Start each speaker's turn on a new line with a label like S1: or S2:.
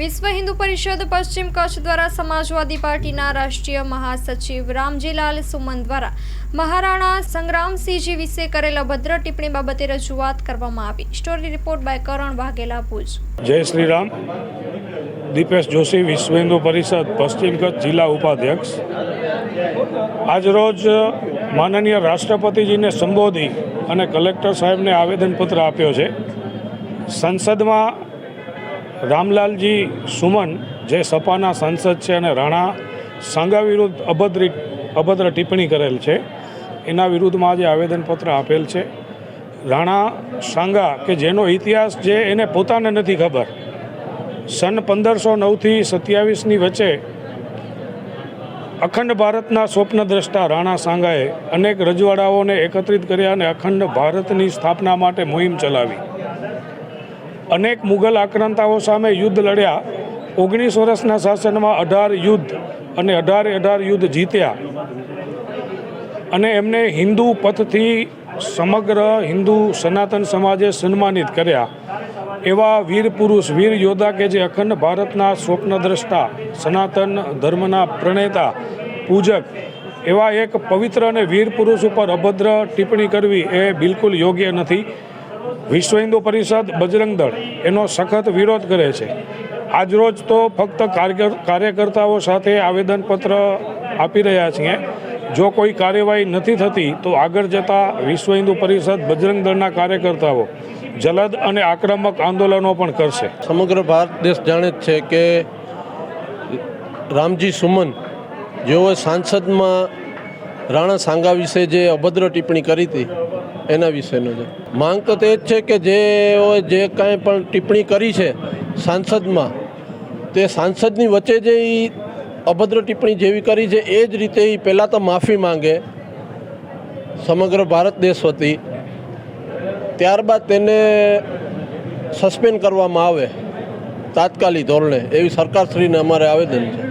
S1: વિશ્વ હિન્દુ પરિષદ પશ્ચિમ કચ્છ દ્વારા સમાજવાદી પાર્ટીના રાષ્ટ્રીય મહાસચિવ રામજીલાલ સુમન દ્વારા મહારાણા સંગ્રામસિંહજી વિશે કરેલ અભદ્ર ટિપ્પણી બાબતે રજૂઆત કરવામાં આવી। સ્ટોરી રિપોર્ટ બાય કરણ વાઘેલા, ભુજ।
S2: જય શ્રી રામ। દીપેશ જોશી, વિશ્વ હિન્દુ પરિષદ પશ્ચિમ કચ્છ જિલ્લા ઉપાધ્યક્ષ। આજરોજ માનનીય રાષ્ટ્રપતિજીને સંબોધી અને કલેક્ટર સાહેબને આવેદનપત્ર આપ્યો છે। સંસદમાં રામલાલજી સુમન જે સપાના સાંસદ છે અને રાણા સાંગા વિરુદ્ધ અભદ્ર ટિપ્પણી કરેલ છે, એના વિરુદ્ધમાં આજે આવેદનપત્ર આપેલ છે। રાણા સાંગા કે જેનો ઇતિહાસ જે એને પોતાને નથી ખબર, સન 1509થી 27ની વચ્ચે અખંડ ભારતના સ્વપ્નદ્રષ્ટા રાણા સાંગાએ અનેક રજવાડાઓને એકત્રિત કર્યા અને અખંડ ભારતની સ્થાપના માટે મુહિમ ચલાવી। અનેક મુગલ આક્રાંતાઓ સામે યુદ્ધ લડ્યા। 19 વર્ષના શાસનમાં 18 યુદ્ધ અને 18 યુદ્ધ જીત્યા અને એમને હિન્દુ પથથી સમગ્ર હિન્દુ સનાતન સમાજે સન્માનિત કર્યા। એવા વીર પુરુષ, વીર યોદ્ધા કે જે અખંડ ભારતના સ્વપ્નદ્રષ્ટા, સનાતન ધર્મના પ્રણેતા, પૂજક એવા એક પવિત્ર અને વીર પુરુષ ઉપર અભદ્ર ટિપ્પણી કરવી એ બિલકુલ યોગ્ય નથી। વિશ્વ હિન્દુ પરિષદ બજરંગ દળ એનો સખત વિરોધ કરે છે। આજરોજ તો ફક્ત કાર્યકર્તાઓ સાથે આવેદનપત્ર આપી રહ્યા છીએ। જો કોઈ કાર્યવાહી નથી થતી તો આગળ જતાં વિશ્વ હિન્દુ પરિષદ બજરંગ દળના કાર્યકર્તાઓ જલદ અને આક્રમક આંદોલનો પણ કરશે।
S3: સમગ્ર ભારત દેશ જાણે જ છે કે રામજી સુમન જેઓએ સાંસદમાં રાણા સાંગા વિશે જે અભદ્ર ટિપ્પણી કરી હતી એના વિશેનો છે। માંગ તો તે જ છે કે જેઓએ જે કાંઈ પણ ટિપ્પણી કરી છે સાંસદમાં, તે સાંસદની વચ્ચે જે અભદ્ર ટિપ્પણી જેવી કરી છે એ જ રીતે એ પહેલાં તો માફી માંગે સમગ્ર ભારત દેશ વતી, ત્યારબાદ તેને સસ્પેન્ડ કરવામાં આવે તાત્કાલિક ધોરણે, એવી સરકારશ્રીને અમારે આવેદન છે।